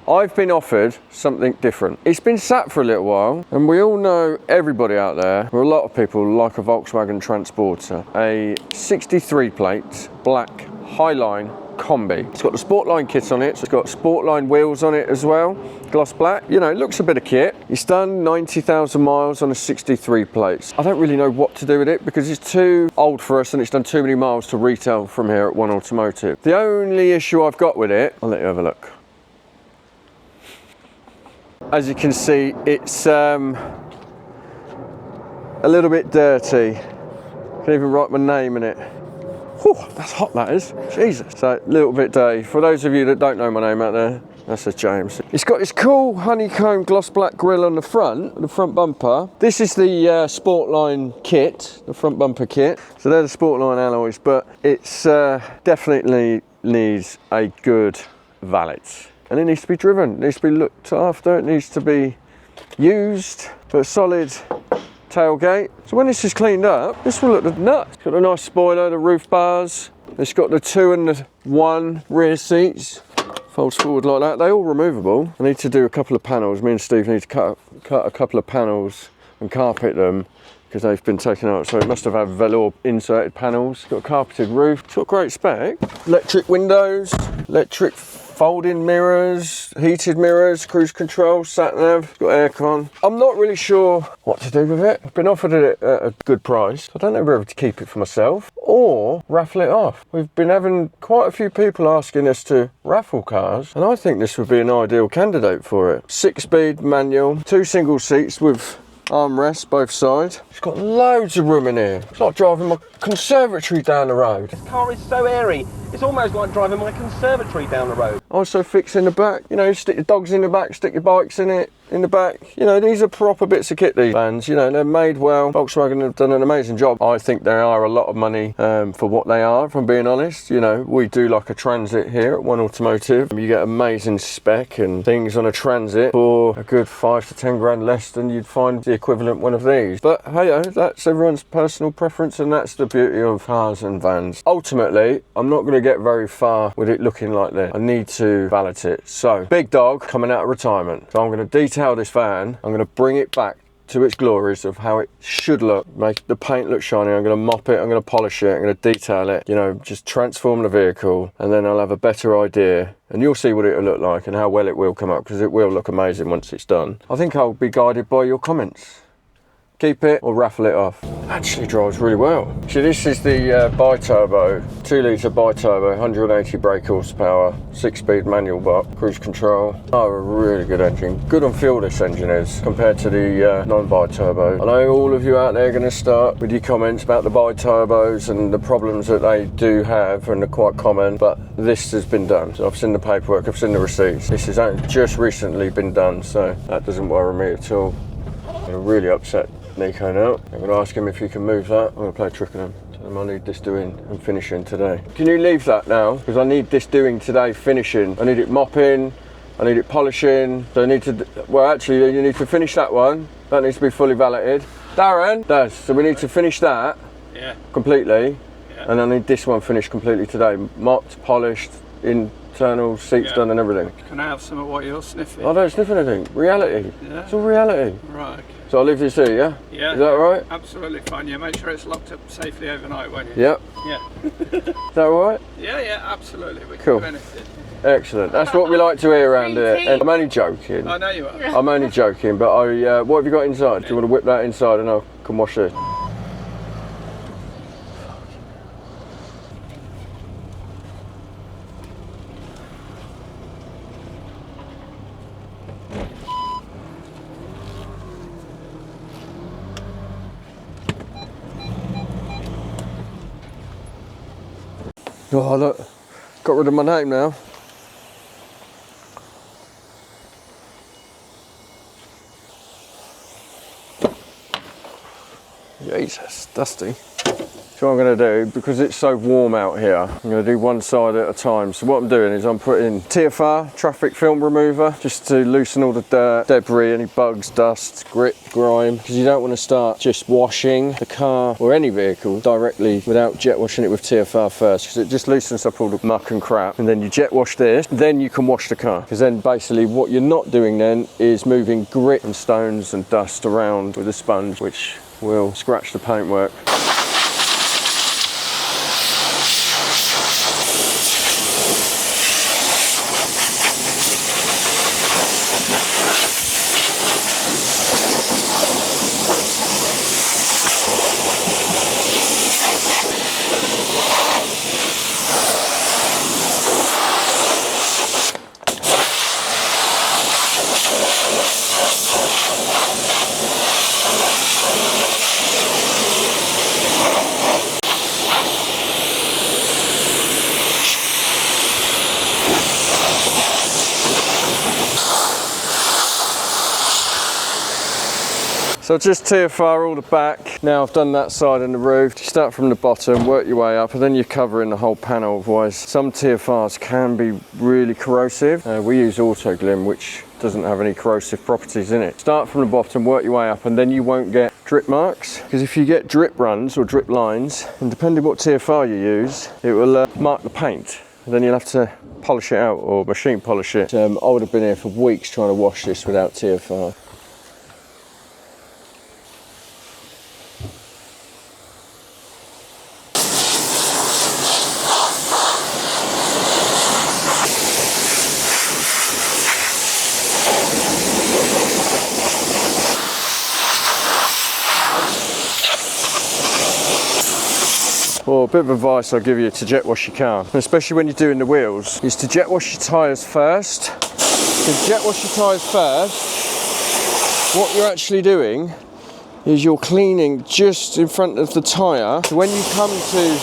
I've been offered something different. It's been sat for a little while, and we all know, everybody out there, or a lot of people like a Volkswagen Transporter, a 63 plate black Highline Kombi. It's got the Sportline kit on it, so it's got Sportline wheels on it as well, gloss black. You know, it looks a bit of kit. It's done 90,000 miles on a 63 plates. I don't really know what to do with it because it's too old for us and it's done too many miles to retail from here at One Automotive. The only issue I've got with it, I'll let you have a look. As you can see, it's a little bit dirty. Can't even write my name in it. Whew, that's hot, that is. Jesus. So, a little bit dirty. For those of you that don't know my name out there, that's a James. It's got this cool honeycomb gloss black grille on the front bumper. This is the Sportline kit, the front bumper kit. So they're the Sportline alloys, but it's definitely needs a good valet. And it needs to be driven, it needs to be looked after, it needs to be used, but a solid tailgate. So when this is cleaned up, this will look nuts. It's got a nice spoiler, the roof bars. It's got the 2 and the 1 rear seats. Folds forward like that. They're all removable. I need to do a couple of panels. Me and Steve need to cut a couple of panels and carpet them because they've been taken out. So it must have had velour inserted panels. It's got a carpeted roof. It's got great spec. Electric windows, electric folding mirrors, heated mirrors, cruise control, sat nav, it's got aircon. I'm not really sure what to do with it. I've been offered it at a good price. I don't know whether to keep it for myself or raffle it off. We've been having quite a few people asking us to raffle cars, and I think this would be an ideal candidate for it. 6-speed manual, 2 single seats with armrests both sides. It's got loads of room in here. It's like driving my conservatory down the road. This car is so airy. It's almost like driving my conservatory down the road. Also fix in the back, you know, stick your dogs in the back, stick your bikes in it, in the back. You know, these are proper bits of kit, these vans. You know, they're made well. Volkswagen have done an amazing job. I think they are a lot of money for what they are, if I'm being honest. You know, we do like a Transit here at One Automotive. You get amazing spec and things on a Transit for a good 5 to 10 grand less than you'd find the equivalent one of these. But hey, that's everyone's personal preference, and that's the beauty of cars and vans. Ultimately, I'm not going to get very far with it looking like this. I need to valet it. So, big dog coming out of retirement. So I'm going to detail this van. I'm going to bring it back to its glories of how it should look, make the paint look shiny. I'm going to mop it, I'm going to polish it, I'm going to detail it, you know, just transform the vehicle, and then I'll have a better idea, and you'll see what it'll look like and how well it will come up, because it will look amazing once it's done. I think I'll be guided by your comments. Keep it or raffle it off. Actually drives really well. So this is the bi-turbo, 2 litre bi-turbo, 180 brake horsepower, 6-speed manual box, cruise control. Oh, a really good engine. Good on fuel this engine is, compared to the non-bi-turbo. I know all of you out there are going to start with your comments about the bi-turbos and the problems that they do have, and they're quite common, but this has been done. So I've seen the paperwork, I've seen the receipts. This has only just recently been done, so that doesn't worry me at all. I'm really upset Nico now. I'm going to ask him if he can move that. I'm going to play a trick on him. Tell him I need this doing and finishing today. Can you leave that now? Because I need this doing today, finishing. I need it mopping, I need it polishing. So I need to, well actually you need to finish that one. That needs to be fully valeted. Darren, does. So we need to finish that completely. Yeah. And I need this one finished completely today. Mopped, polished, internal seats done and everything. Can I have some of what you're sniffing? I don't sniff anything. Reality. Yeah. It's all reality. Right. Okay. So I'll leave this here, yeah? Yeah. Is that all right? Absolutely fine. Yeah, make sure it's locked up safely overnight, won't you? Yep. Yeah. Is that all right? Yeah, absolutely. We cool. can benefit. Excellent. That's what we like to hear around here. And I'm only joking. I know you are. I'm only joking, but what have you got inside? Do you want to whip that inside and I can wash it? Oh look, got rid of my name now. Jesus, dusty. Shall So what I'm going to do, because it's so warm out here, I'm going to do one side at a time. So what I'm doing is I'm putting TFR, traffic film remover, just to loosen all the dirt, debris, any bugs, dust, grit, grime, because you don't want to start just washing the car or any vehicle directly without jet washing it with TFR first, because it just loosens up all the muck and crap. And then you jet wash this, then you can wash the car, because then basically what you're not doing then is moving grit and stones and dust around with a sponge, which will scratch the paintwork. So just TFR all the back. Now I've done that side and the roof. You start from the bottom, work your way up, and then you're covering the whole panel. Otherwise, some TFRs can be really corrosive. We use Auto Glim, which doesn't have any corrosive properties in it. Start from the bottom, work your way up, and then you won't get drip marks. Because if you get drip runs or drip lines, and depending what TFR you use, it will mark the paint. And then you'll have to polish it out or machine polish it. I would have been here for weeks trying to wash this without TFR. Well, a bit of advice I'll give you to jet wash your car, and especially when you're doing the wheels, is to jet wash your tyres first. Because jet wash your tyres first, what you're actually doing is you're cleaning just in front of the tyre. So when you come to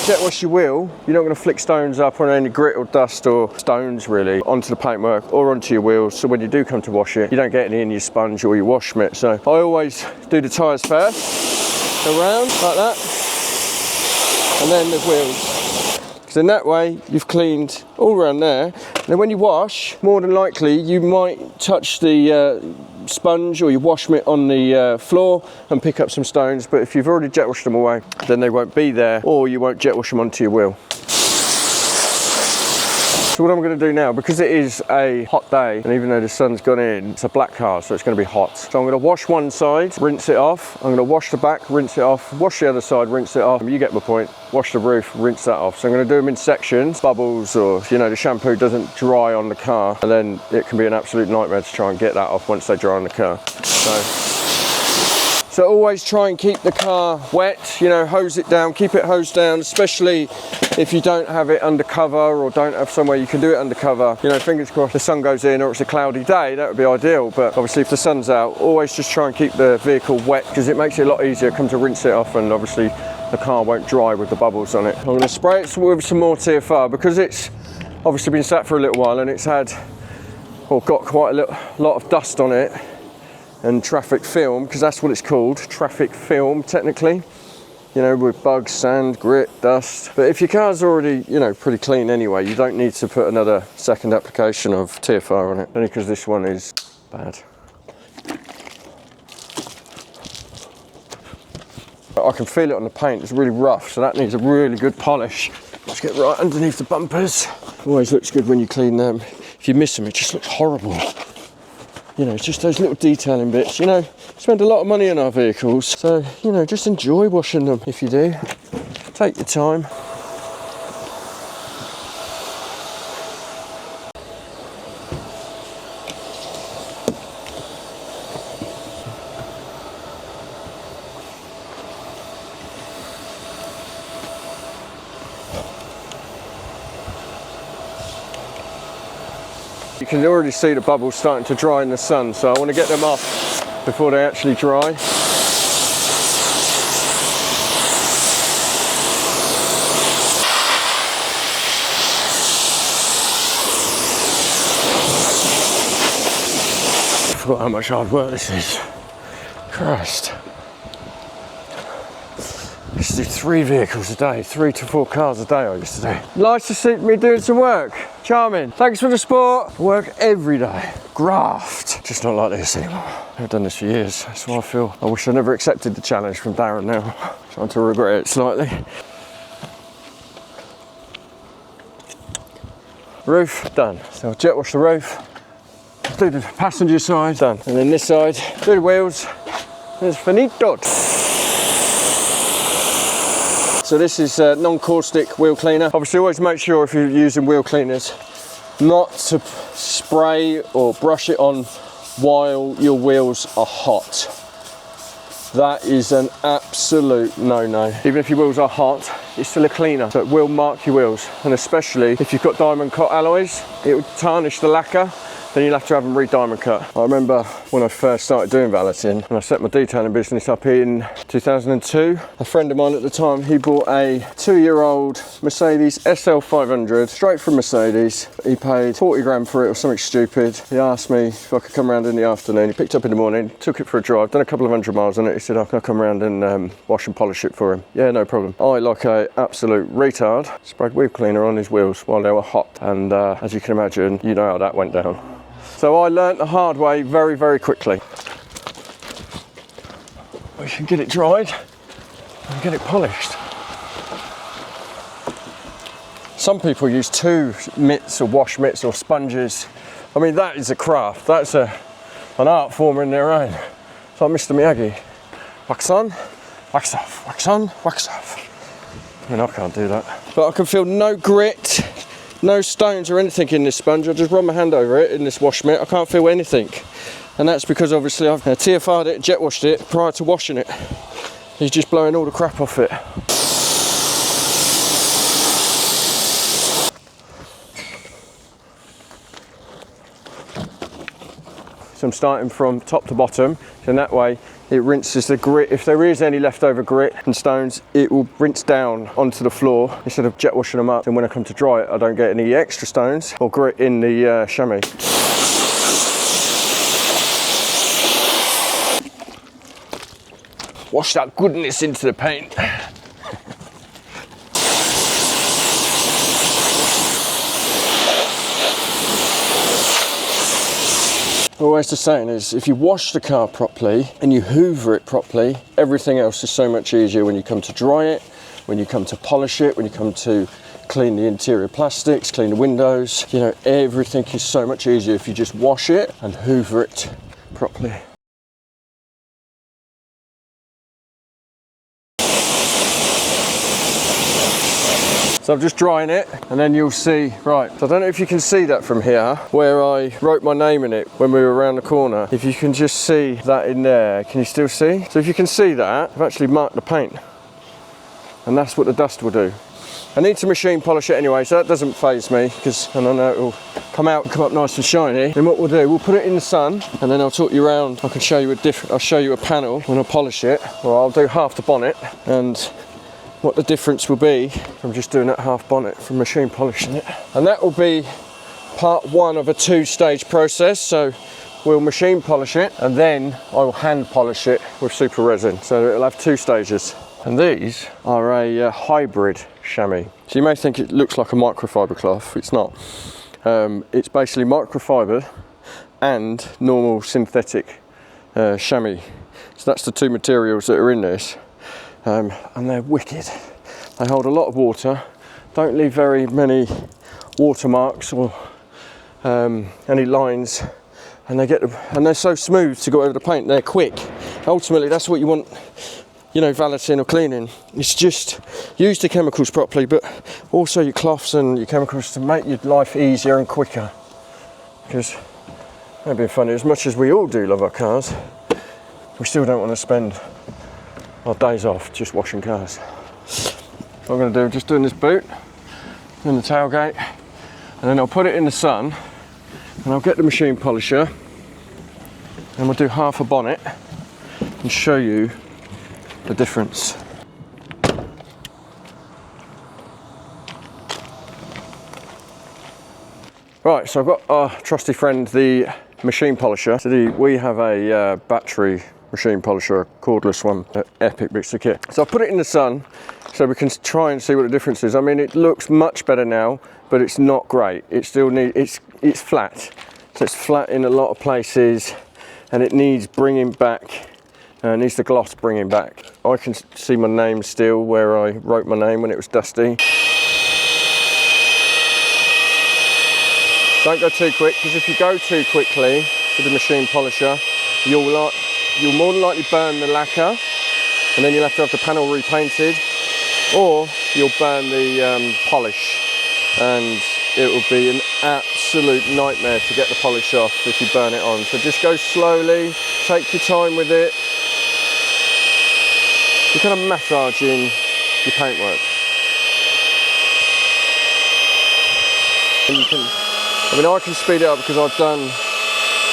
jet wash your wheel, you're not going to flick stones up or any grit or dust or stones really onto the paintwork or onto your wheels. So when you do come to wash it, you don't get any in your sponge or your wash mitt. So I always do the tyres first, go round like that, and then the wheels. Because in that way you've cleaned all around there. And then when you wash, more than likely you might touch the sponge or your wash mitt on the floor and pick up some stones, but if you've already jet washed them away, then they won't be there, or you won't jet wash them onto your wheel. So what I'm going to do now, because it is a hot day, and even though the sun's gone in, it's a black car, so it's going to be hot. So I'm going to wash one side, rinse it off. I'm going to wash the back, rinse it off. Wash the other side, rinse it off. You get my point. Wash the roof, rinse that off. So I'm going to do them in sections, bubbles, or the shampoo doesn't dry on the car, and then it can be an absolute nightmare to try and get that off once they dry on the car. So always try and keep the car wet, hose it down, keep it hosed down, especially if you don't have it under cover or don't have somewhere you can do it under cover. Fingers crossed the sun goes in or it's a cloudy day, that would be ideal. But obviously if the sun's out, always just try and keep the vehicle wet, because it makes it a lot easier come to rinse it off, and obviously the car won't dry with the bubbles on it. I'm going to spray it with some more TFR, because it's obviously been sat for a little while and it's got quite a lot of dust on it. And traffic film, because that's what it's called, traffic film technically, with bugs, sand, grit, dust. But if your car's already, pretty clean anyway, you don't need to put another second application of TFR on it, only because this one is bad. I can feel it on the paint, it's really rough, so that needs a really good polish. Let's get right underneath the bumpers. Always looks good when you clean them. If you miss them, it just looks horrible. It's just those little detailing bits. Spend a lot of money on our vehicles, so just enjoy washing them. If you do, take your time. You can already see the bubbles starting to dry in the sun, so I want to get them off before they actually dry. I forgot how much hard work this is. Christ. used to do 3 vehicles a day, 3 to 4 cars a day I used to do. Nice to see me doing some work. Charming. Thanks for the support. Work every day. Graft. Just not like this anymore. I've done this for years. That's why I feel I wish I never accepted the challenge from Darren now. Trying to regret it slightly. Roof, done. So I'll jet wash the roof. Do the passenger side, done. And then this side, do the wheels. There's finito. So this is non-caustic wheel cleaner. Obviously always make sure if you're using wheel cleaners not to spray or brush it on while your wheels are hot. That is an absolute no-no. Even if your wheels are hot, it's still a cleaner, so it will mark your wheels. And especially if you've got diamond cut alloys, it will tarnish the lacquer, then you'll have to have them re-diamond cut. I remember when I first started doing valeting, and I set my detailing business up in 2002. A friend of mine at the time, he bought a 2-year-old Mercedes SL500, straight from Mercedes. He paid 40 grand for it or something stupid. He asked me if I could come around in the afternoon. He picked up in the morning, took it for a drive, done a couple of 100 miles on it. He said, "I can come around and wash and polish it for him." Yeah, no problem. I, like a absolute retard, sprayed wheel cleaner on his wheels while they were hot. And as you can imagine, you know how that went down. So I learnt the hard way very, very quickly. We should get it dried and get it polished. Some people use 2 mitts or wash mitts or sponges. I mean, that is a craft. That's an art form in their own. It's like Mr. Miyagi. Wax on, wax off, wax on, wax off. I mean, I can't do that. But I can feel no grit, no stones or anything in this sponge. I just run my hand over it in this wash mitt. I can't feel anything. And that's because obviously I've TFR'd it, jet washed it prior to washing it. He's just blowing all the crap off it. So I'm starting from top to bottom, and that way it rinses the grit. If there is any leftover grit and stones, it will rinse down onto the floor instead of jet washing them up. And when I come to dry it, I don't get any extra stones or grit in the chamois. Wash that goodness into the paint. Always the saying is, if you wash the car properly and you hoover it properly, everything else is so much easier when you come to dry it, when you come to polish it, when you come to clean the interior plastics, clean the windows. You know, everything is so much easier if you just wash it and hoover it properly. So I'm just drying it, and then you'll see, right, so I don't know if you can see that from here, where I wrote my name in it when we were around the corner. If you can just see that in there, can you still see? So if you can see that, I've actually marked the paint, and that's what the dust will do. I need to machine polish it anyway, so that doesn't faze me, because I know it will come out and come up nice and shiny. Then what we'll do, we'll put it in the sun, and then I'll talk you around. I can show you I'll show you a panel when I polish it, or I'll do half the bonnet, and what the difference will be from just doing that half bonnet from machine polishing it. And that will be part 1 of a 2-stage process. So we'll machine polish it, and then I will hand polish it with super resin. So it'll have 2 stages. And these are a hybrid chamois. So you may think it looks like a microfiber cloth. It's not. It's basically microfiber and normal synthetic chamois. So that's the 2 materials that are in this. And they're wicked. They hold a lot of water, don't leave very many watermarks or any lines, and they're so smooth to go over the paint. They're quick. Ultimately, that's what you want, you know, valeting or cleaning. It's just use the chemicals properly, but also your cloths and your chemicals to make your life easier and quicker. Because that'd be funny. As much as we all do love our cars, we still don't want to spend our days off just washing cars. What I'm going to do, just doing this boot and the tailgate, and then I'll put it in the sun, and I'll get the machine polisher, and we'll do half a bonnet and show you the difference. Right, so I've got our trusty friend, the machine polisher. So we have a battery machine polisher, a cordless one, an epic bits of kit. So I put it in the sun so we can try and see what the difference is. I mean, it looks much better now, but it's not great. It still needs, it's flat. So it's flat in a lot of places, and it needs bringing back. Needs the gloss bringing back. I can see my name still where I wrote my name when it was dusty. Don't go too quick, because if you go too quickly with the machine polisher, you'll more than likely burn the lacquer, and then you'll have to have the panel repainted, or you'll burn the polish, and it will be an absolute nightmare to get the polish off if you burn it on. So just go slowly, take your time with it. You're kind of massaging your paintwork. And you can, I can speed it up because I've done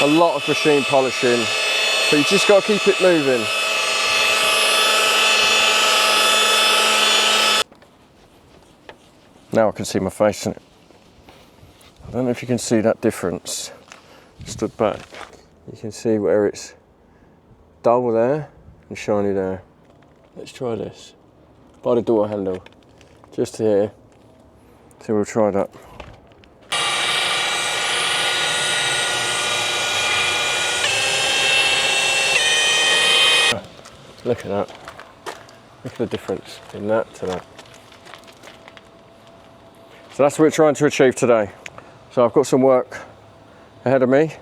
a lot of machine polishing, but you just got to keep it moving. Now I can see my face in it. I don't know if you can see that difference. Stood back. You can see where it's dull there and shiny there. Let's try this. By the door handle, just here. So we'll try that. Look at that. Look at the difference in that to that. So that's what we're trying to achieve today. So I've got some work ahead of me.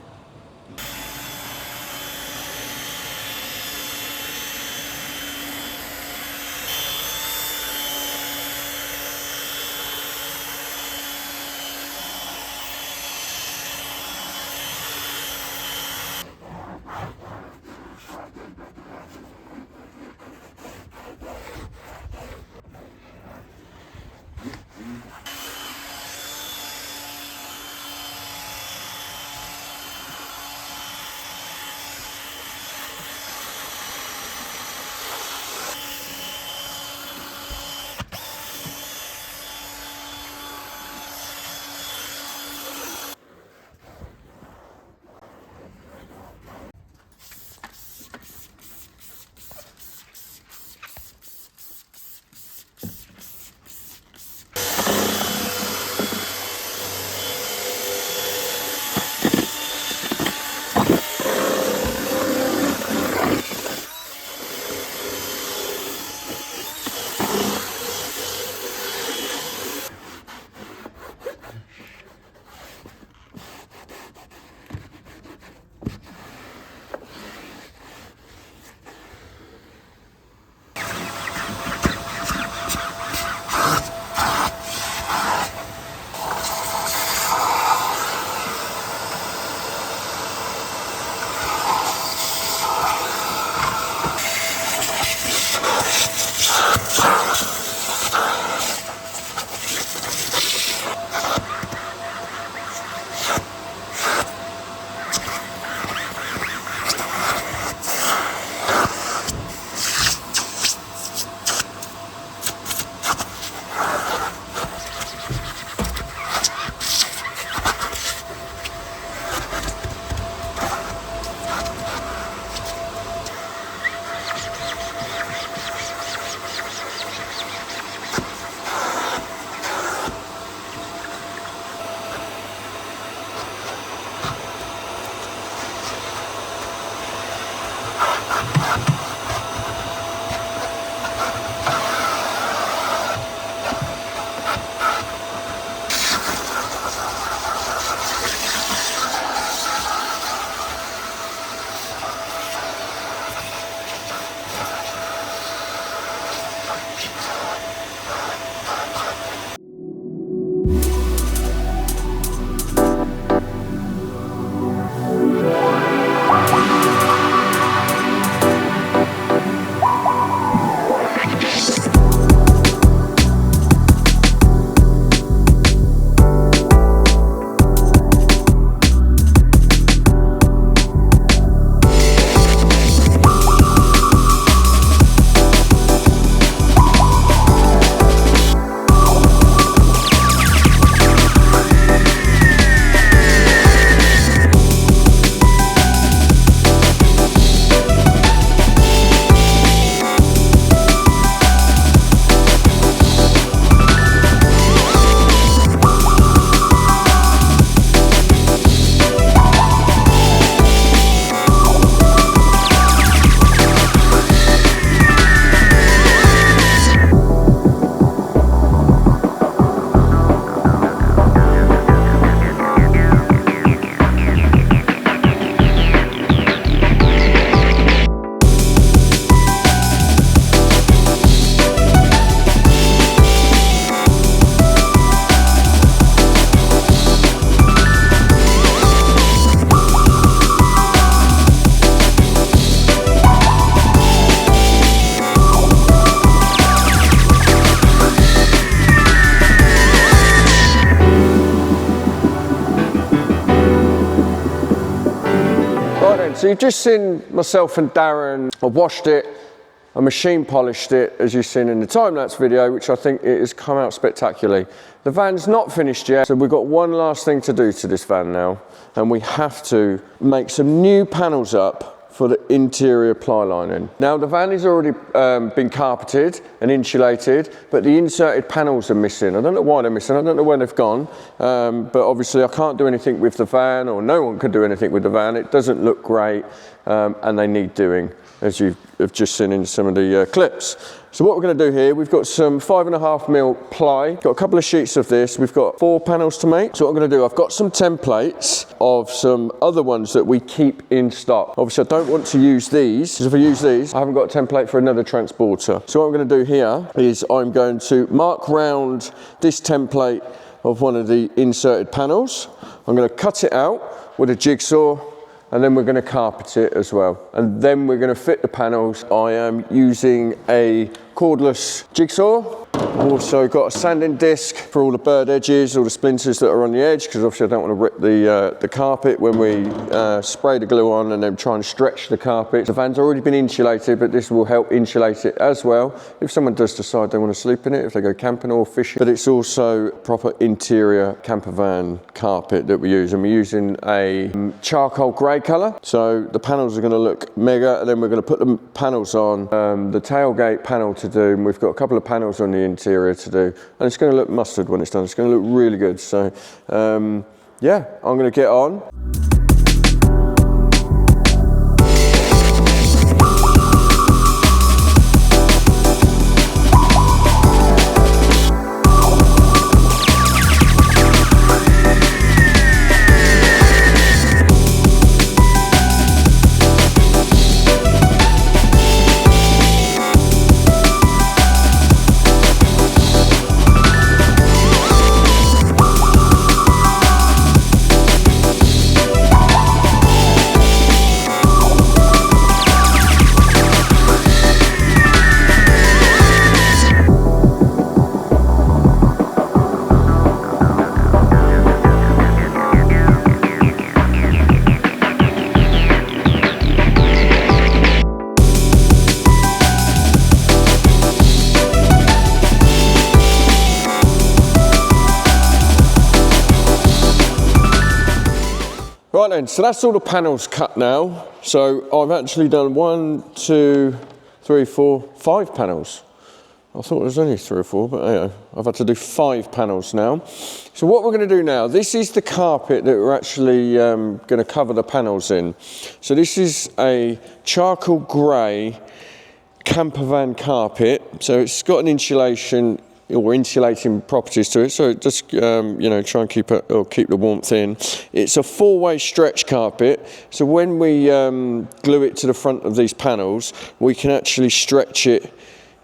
So you've just seen myself and Darren. I washed it, I machine polished it, as you've seen in the time-lapse video, which I think it has come out spectacularly. The van's not finished yet, so we've got one last thing to do to this van now, and we have to make some new panels up for the interior ply lining. Now the van has already been carpeted and insulated, but the inserted panels are missing. I don't know why they're missing, I don't know where they've gone, but obviously I can't do anything with the van, or no one can do anything with the van. It doesn't look great, and they need doing, as you have just seen in some of the clips. So what we're going to do here, we've got some 5.5mm ply, got a couple of sheets of this, we've got 4 panels to make. So what I'm going to do, I've got some templates of some other ones that we keep in stock. Obviously I don't want to use these, because if I use these, I haven't got a template for another transporter. So what I'm going to do here is I'm going to mark round this template of one of the inserted panels. I'm going to cut it out with a jigsaw, and then we're going to carpet it as well. And then we're going to fit the panels. I am using a cordless jigsaw. I've also got a sanding disc for all the burred edges, all the splinters that are on the edge, because obviously I don't want to rip the carpet when we spray the glue on and then try and stretch the carpet. The van's already been insulated, but this will help insulate it as well if someone does decide they want to sleep in it, if they go camping or fishing. But it's also proper interior camper van carpet that we use, and we're using a charcoal grey colour. So the panels are going to look mega, and then we're going to put the panels on the tailgate panel to do, and we've got a couple of panels on the interior to do, and it's going to look mustard when it's done. It's going to look really good. So yeah, I'm going to get on. Right then, so that's all the panels cut now. So I've actually done 1, 2, 3, 4, 5 panels. I thought there was only 3 or 4, but anyway, I've had to do 5 panels now. So what we're going to do now, this is the carpet that we're actually going to cover the panels in. So this is a charcoal grey camper van carpet. So it's got an insulation or insulating properties to it, so it just you know, try and keep it, or keep the warmth in. It's a 4-way stretch carpet, so when we glue it to the front of these panels, we can actually stretch it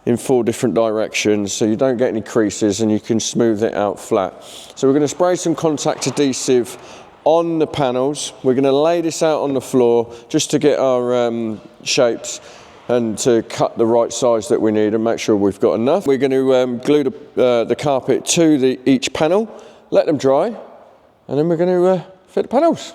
in 4 different directions, so you don't get any creases and you can smooth it out flat. So we're going to spray some contact adhesive on the panels. We're going to lay this out on the floor just to get our shapes and to cut the right size that we need and make sure we've got enough. We're going to glue the carpet to each panel, let them dry, and then we're going to fit the panels.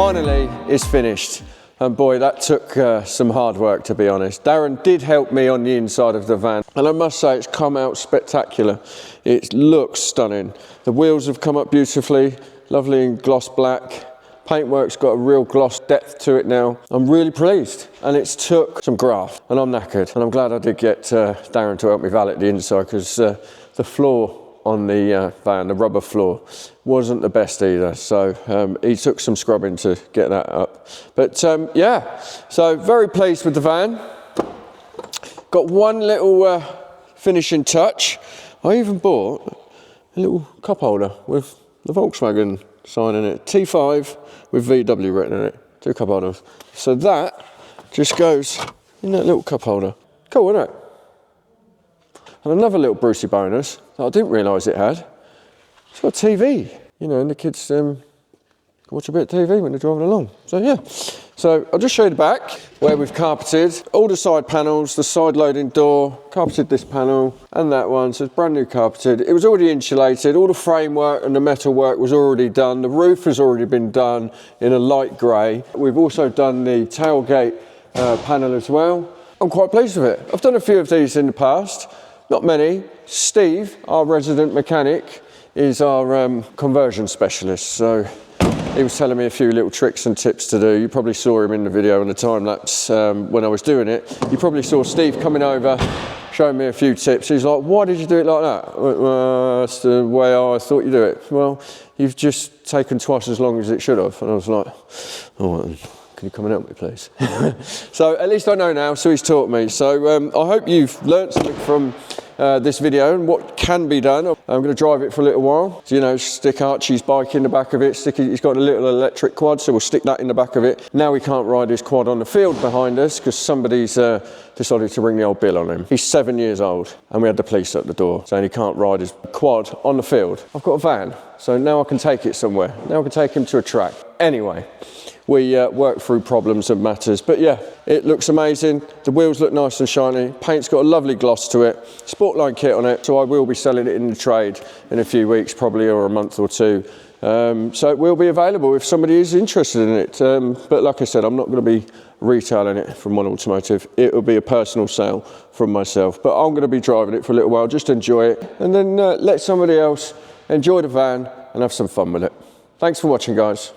finally is finished. And boy, that took some hard work, to be honest. Darren did help me on the inside of the van, and I must say it's come out spectacular. It looks stunning. The wheels have come up beautifully, lovely in gloss black. Paintwork's got a real gloss depth to it now. I'm really pleased, and it's took some graft, and I'm knackered. And I'm glad I did get Darren to help me valet the inside, because the floor on the van, the rubber floor, wasn't the best either. So he took some scrubbing to get that up. But yeah, so very pleased with the van. Got one little finishing touch. I even bought a little cup holder with the Volkswagen sign in it. T5 with VW written in it. 2 cup holders. So that just goes in that little cup holder. Cool, isn't it? And another little Brucey bonus that I didn't realise it had. It's got a TV, you know, and the kids watch a bit of TV when they're driving along. So yeah. So I'll just show you the back where we've carpeted all the side panels, the side loading door, carpeted this panel and that one. So it's brand new carpeted. It was already insulated. All the framework and the metal work was already done. The roof has already been done in a light grey. We've also done the tailgate panel as well. I'm quite pleased with it. I've done a few of these in the past. Not many. Steve, our resident mechanic, is our conversion specialist. So he was telling me a few little tricks and tips to do. You probably saw him in the video in the time lapse when I was doing it. You probably saw Steve coming over, showing me a few tips. He's like, why did you do it like that? I went, well, that's the way I thought you do it. Well, you've just taken twice as long as it should have. And I was like, oh, can you come and help me, please? So at least I know now, so he's taught me. So I hope you've learnt something from this video and what can be done. I'm going to drive it for a little while. So, you know, stick Archie's bike in the back of it. He's got a little electric quad, so we'll stick that in the back of it. Now we can't ride his quad on the field behind us because somebody's decided to ring the old bill on him. He's 7 years old and we had the police at the door saying he can't ride his quad on the field. I've got a van, so now I can take it somewhere. Now I can take him to a track. Anyway, we work through problems and matters. But yeah, it looks amazing. The wheels look nice and shiny. Paint's got a lovely gloss to it. Sportline kit on it, so I will be selling it in the trade in a few weeks, probably, or a month or two. So it will be available if somebody is interested in it. But like I said, I'm not going to be retailing it from One Automotive. It will be a personal sale from myself. But I'm going to be driving it for a little while, just enjoy it, and then let somebody else enjoy the van and have some fun with it. Thanks for watching, guys.